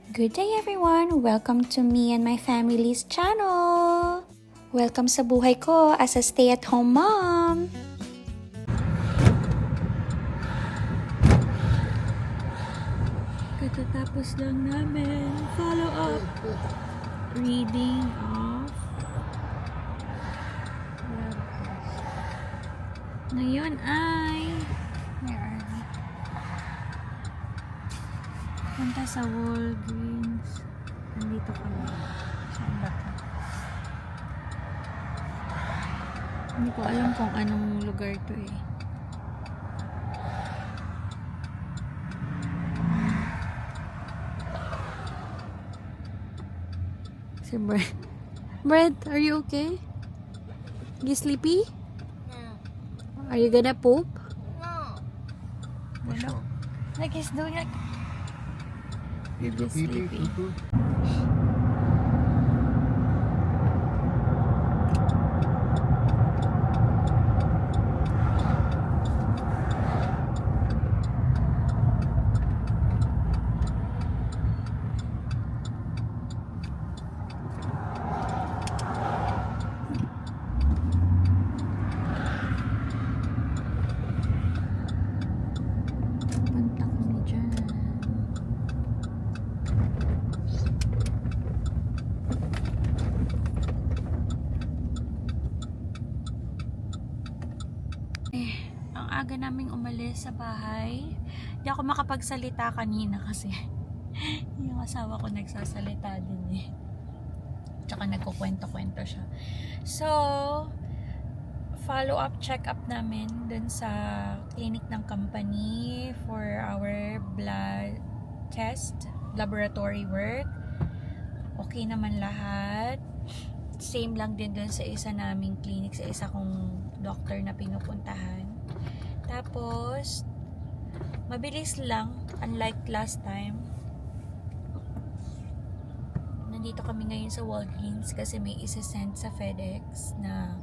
Good day everyone! Welcome to me and my family's channel! Welcome sa buhay ko as a stay-at-home mom! Katatapos lang namin follow up reading of ngayon ay where are we? Punta sa Walgreens. Nandito kami. Saan ba ito? Hindi ko alam kung anong lugar to eh. Si Brett. Brett, are you okay? You sleepy? No. Are you gonna poop? No. No. Like he's doing like... Need to go He's pee-pee, sleepy. poo-poo? Punta kami dyan. Ang aga naming umalis sa bahay. Hindi ako makapagsalita kanina kasi yung asawa ko nagsasalita din eh. Tsaka nagkukwento-kwento siya. So, follow-up check-up namin dun sa clinic ng company for our blood test, laboratory work. Okay naman lahat. Same lang din dun sa isa naming clinic, sa isa kong doctor na pinupuntahan. Tapos, mabilis lang, unlike last time. Nandito kami ngayon sa Walgreens kasi may isa-send sa FedEx na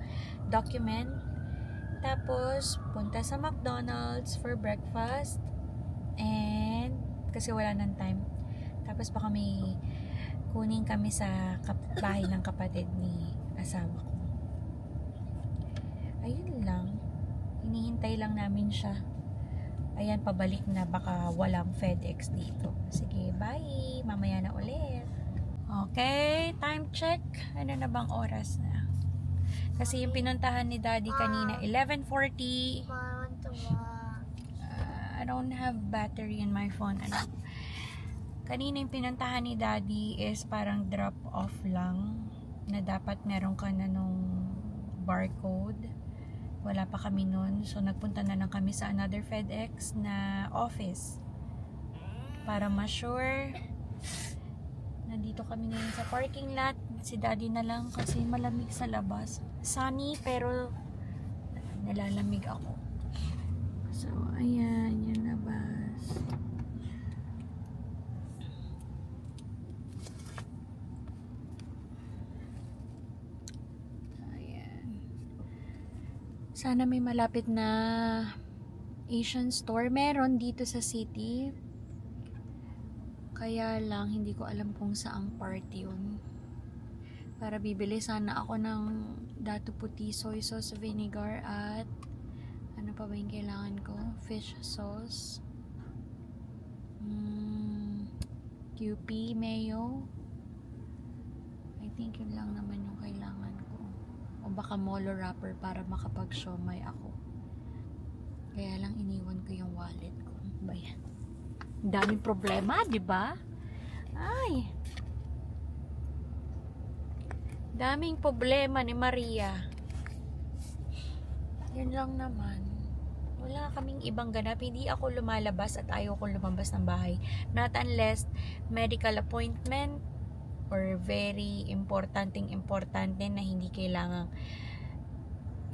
document. Tapos, punta sa McDonald's for breakfast. And, kasi wala nang time. Tapos, baka may kunin kami sa bahay ng kapatid ni asawa ko. Ayun lang. Hinihintay lang namin siya. Ayan, pabalik na, baka walang FedEx dito. Sige, bye! Mamaya na ulit. Okay, time check. Ano na bang oras na? Kasi yung pinuntahan ni Daddy kanina, 11:40. I want to walk. I don't have battery in my phone. Ano? Kanina yung pinuntahan ni Daddy is parang drop off lang. Na dapat meron ka na nung barcode. Wala pa kami nun. So, nagpunta na lang kami sa another FedEx na office. Para ma-sure. Nandito kami ngayon sa parking lot. Si Daddy na lang kasi malamig sa labas. Sunny pero nalalamig ako. So, ayan. Yung labas. Ayan. Sana may malapit na Asian store. Meron dito sa city. Kaya lang, hindi ko alam kung saang part yun. Para bibili sana ako ng dato puti, soy sauce, vinegar, at ano pa ba yung kailangan ko? Fish sauce. QP, mayo. I think yun lang naman yung kailangan ko. O baka molo wrapper para makapag-siomay ako. Kaya lang iniwan ko yung wallet ko. Bayan. Daming problema, di ba? Ay. Daming problema ni Maria. Yun lang naman. Wala kaming ibang ganap. Hindi ako lumalabas at ayaw kong lumabas ng bahay. Not unless medical appointment or very importante na hindi kailangang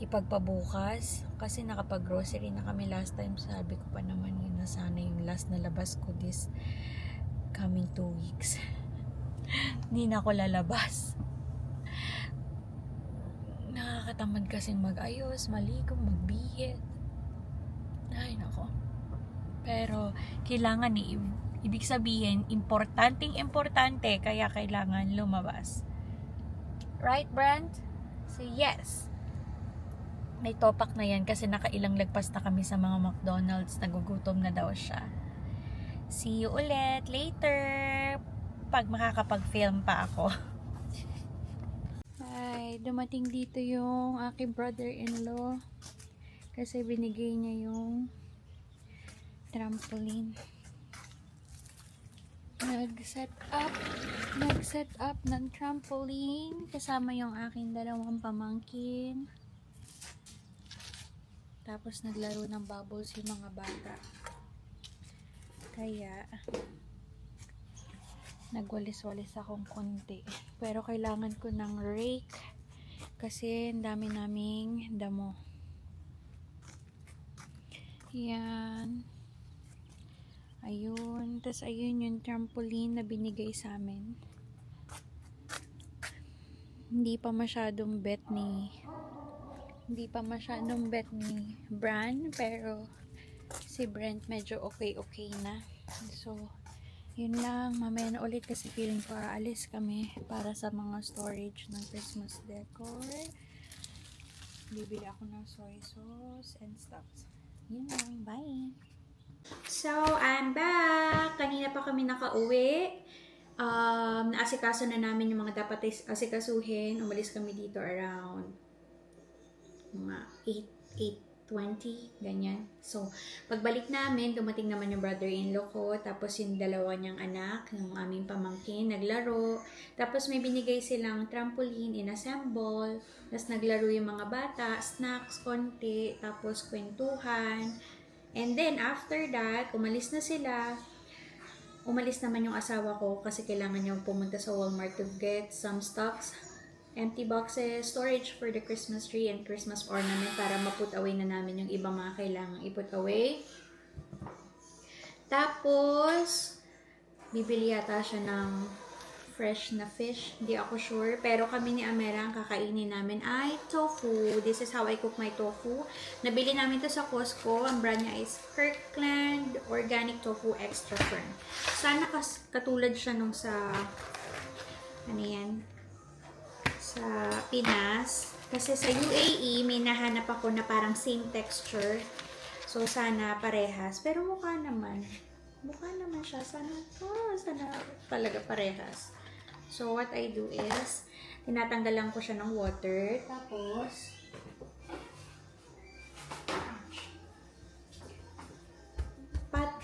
ipagpabukas. Kasi nakapag-grocery na kami last time. Sabi ko pa naman yun na sana yung last na labas ko this coming 2 weeks. Hindi na ako lalabas. Nakakatamad kasing mag-ayos, maligo, magbihit. Ay, nako. Pero, kailangan Ibig sabihin, importante, kaya kailangan lumabas. Right, Brent? So, yes. May topak na yan kasi nakailang lagpas na kami sa mga McDonald's. Nagugutom na daw siya. See you ulit later pag makakapag-film pa ako. Ay, dumating dito yung aking brother-in-law kasi binigay niya yung trampoline. Nag-set up ng trampoline kasama yung aking dalawang pamangkin. Tapos naglaro ng bubbles yung mga bata. Kaya nagwalis-walis akong konti. Pero kailangan ko ng rake kasi ang dami naming damo. Yan. Ayun. Tapos ayun yung trampoline na binigay sa amin. Hindi pa masyadong bet ni Bran, pero si Brent medyo okay na. So, yun lang. Mamaya na ulit kasi feeling ko aalis kami para sa mga storage ng Christmas decor. Bibili ako ng soy sauce and stuff. Yun lang. Bye! So, I'm back! Kanina pa kami nakauwi. Naasikaso na namin yung mga dapat asikasuhin. Umalis kami dito around mga 8:20, ganyan. So, pagbalik namin, dumating naman yung brother-in-law ko, tapos yung dalawa niyang anak, yung aming pamangkin, naglaro. Tapos may binigay silang trampoline, inassemble, tapos naglaro yung mga bata, snacks, konti, tapos kwentuhan. And then, after that, umalis na sila. Umalis naman yung asawa ko kasi kailangan niya pumunta sa Walmart to get some stuffs. Empty boxes, storage for the Christmas tree and Christmas ornament para ma-put away na namin yung ibang mga kailangang i-put away. Tapos, bibili yata siya ng fresh na fish. Hindi ako sure. Pero kami ni Amera, ang kakainin namin ay tofu. This is how I cook my tofu. Nabili namin to sa Costco. Ang brand niya is Kirkland Organic Tofu Extra Firm. Sana katulad siya nung sa sa Pinas. Kasi sa UAE, may nahanap ako na parang same texture. So, sana parehas. Pero mukha naman siya. Sana talaga parehas. So, what I do is, tinatanggalan ko siya ng water. Tapos, pat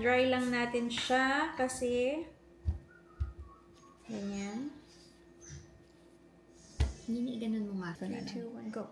dry lang natin siya kasi ganyan. Hindi ganun mo nga. 3, 2, 1, go.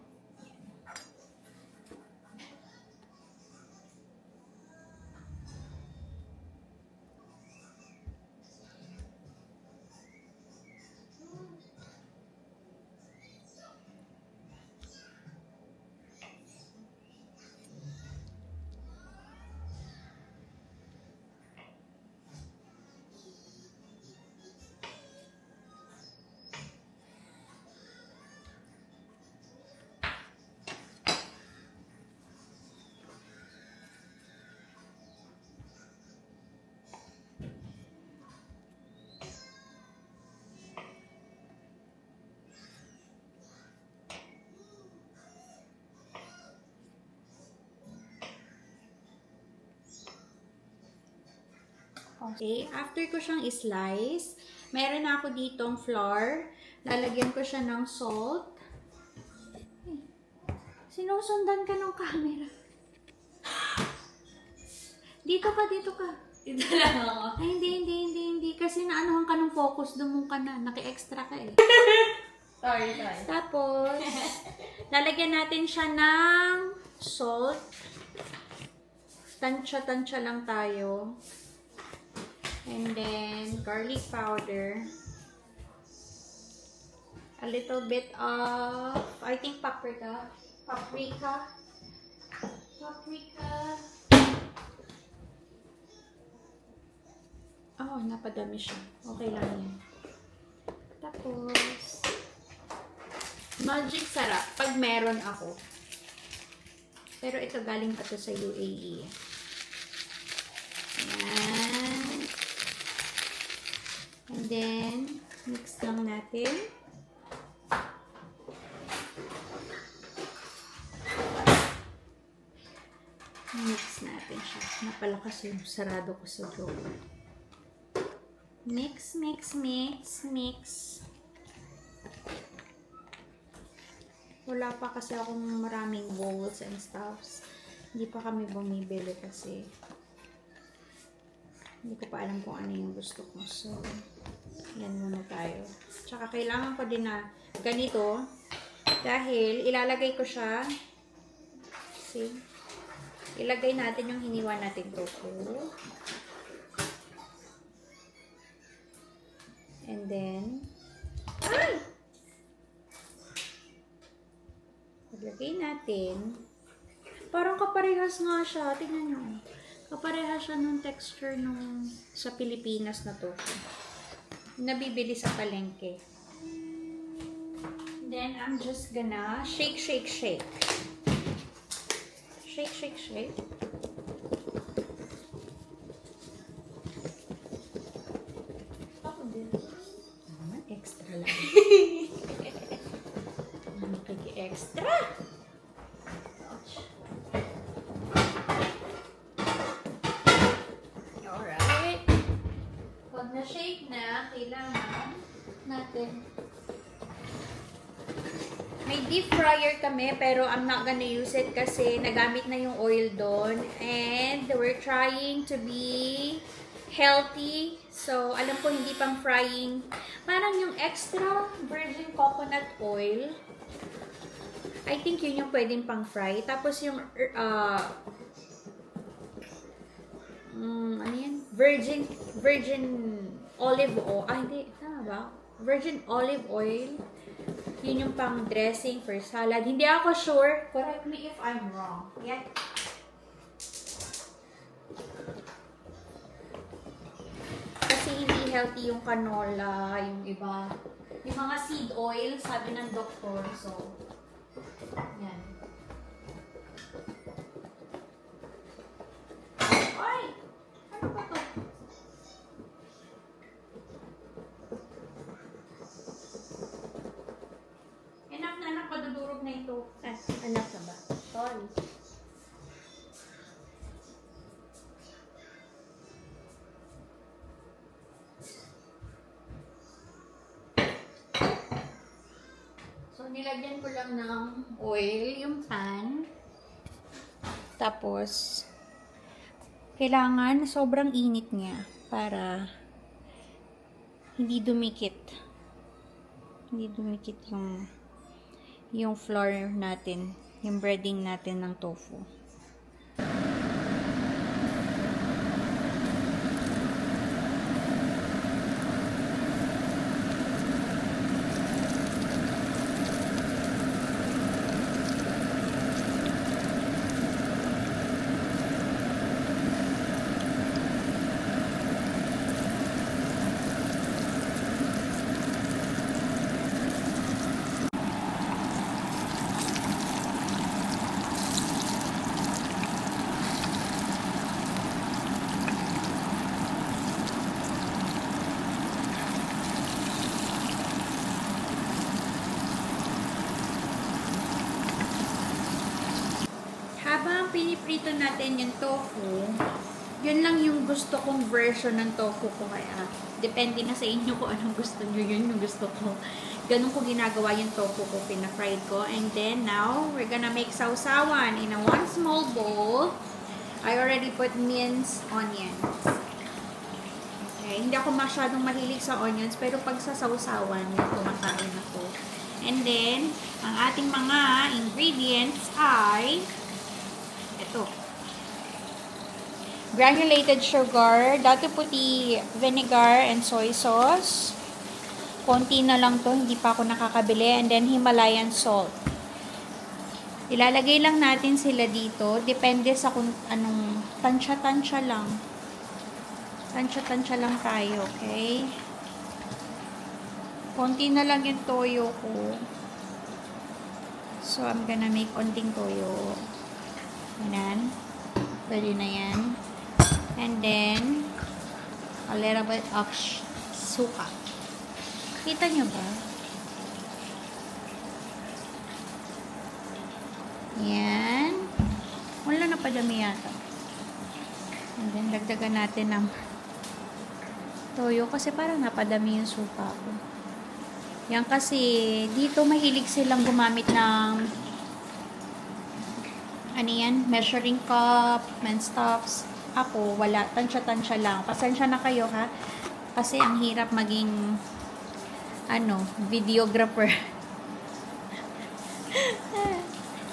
Okay, after ko siyang i-slice, meron na ako ditong flour. Lalagyan ko siya ng salt. Sinusundan ka ng camera. Dito ka. Dito lang ako. Ay, hindi. Kasi naanuhan ka ng focus, dumong ka na. Naki-extra ka eh. Sorry. Tapos, lalagyan natin siya ng salt. Tansya lang tayo. And then, garlic powder. A little bit of, I think paprika. Oh, napadami siya. Okay lang yan. Tapos, magic sarap pag meron ako. Pero ito galing pa to sa UAE. natin. Mix natin siya. Napalakas yung sarado ko sa drawer. Mix, mix, mix, mix. Wala pa kasi akong maraming bowls and stuffs. Hindi pa kami bumibili kasi hindi ko pa alam kung ano yung gusto ko. So, yan muna tayo. Tsaka kailangan ko din na ganito dahil ilalagay ko siya. See? Ilagay natin yung hiniwa natin tofu. And then, ay! Ilagay natin. Parang kaparehas nga siya. Tingnan nyo. Kaparehas siya nung texture nung sa Pilipinas na tofu. Nabibili sa palengke. Then, I'm just gonna shake, shake, shake. Shake, shake, shake. Ako din. Naman, extra lang. Makiki-extra. Alright. Pag na-shake na, kailangan natin. May deep fryer kami, pero I'm not gonna use it kasi nagamit na yung oil doon. And we're trying to be healthy. So, alam ko hindi pang frying. Parang yung extra virgin coconut oil, I think yun yung pwedeng pang fry. Tapos yung, ano yan? Virgin olive oil. Ah, hindi. Tama ba? Virgin olive oil. Yun yung pang dressing for salad. Hindi ako sure. Correct me if I'm wrong. Yan. Kasi hindi healthy yung canola, yung iba. Yung mga seed oil, sabi ng doktor. So, yan. Ay! Ano ba to? Enough na anak, madudurog na ito. Anak na ba? Sorry. So, nilagyan ko lang ng oil yung pan. Tapos, kailangan sobrang init niya para hindi dumikit. Hindi dumikit yung flour natin, yung breading natin ng tofu. Habang piniprito natin yung tofu, yun lang yung gusto kong version ng tofu ko. Kaya, depende na sa inyo kung anong gusto nyo. Yun yung gusto ko. Ganun ko ginagawa yung tofu ko, pina-fried ko. And then, now, we're gonna make sausawan in a one small bowl. I already put minced onions. Okay, hindi ako masyadong mahilig sa onions, pero pag sa sausawan, yung kumakain ako. And then, ang ating mga ingredients ay ito. Granulated sugar, dato puti vinegar and soy sauce. Konti na lang to, hindi pa ako nakakabili. And then Himalayan salt. Ilalagay lang natin sila dito. Depende sa kung anong tansya-tansya lang. Tansya-tansya lang tayo, okay? Konti na lang yung toyo ko. So, I'm gonna make konting toyo. Yan. Pwede na yan. And then, a little bit of suka. Kita nyo ba? Yan. Wala na padami yata. And then, dagdagan natin ng toyo kasi parang napadami yung suka ko. Yan kasi, dito mahilig silang gumamit ng ano yan, measuring cup, men's stops. Ako, wala. Tansya-tansya lang. Pasensya na kayo, ha? Kasi ang hirap maging videographer.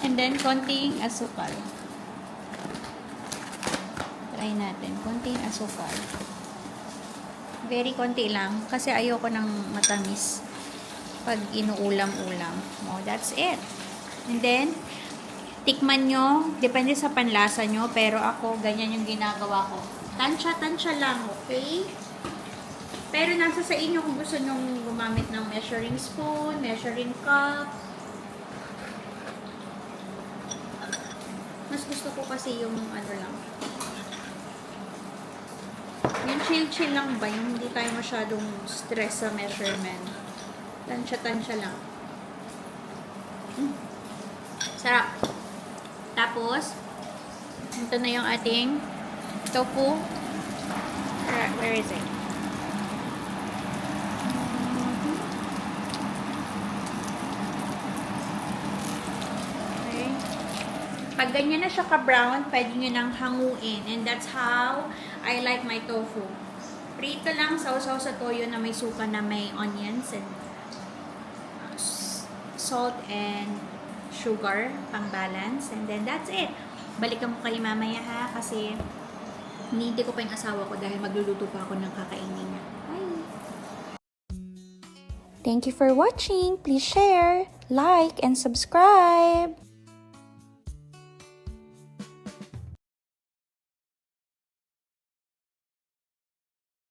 And then, konting asukal. Try natin. Konting asukal. Very konti lang. Kasi ayoko ng matamis pag inuulam-ulam. Oh, that's it. And then, tikman nyo. Depende sa panlasa nyo. Pero ako, ganyan yung ginagawa ko. Tansya-tansya lang, okay? Pero nasa sa inyo kung gusto nyong gumamit ng measuring spoon, measuring cup. Mas gusto ko kasi yung lang. Yung chill-chill lang ba? Yung hindi tayo masyadong stress sa measurement. Tansya-tansya lang. Sarap. Tapos, ito na yung ating tofu. Where is it? Okay. Pag ganyan na siya ka-brown, pwede nyo nang hanguin. And that's how I like my tofu. Prito lang, sausaw sa toyo na may suka na may onions and salt and sugar pang balance. And then that's it. Balikan mo kayo mamaya ha kasi hindi ko pa yung asawa ko dahil magluluto pa ako ng kakainin niya. Bye! Thank you for watching. Please share, like, and subscribe.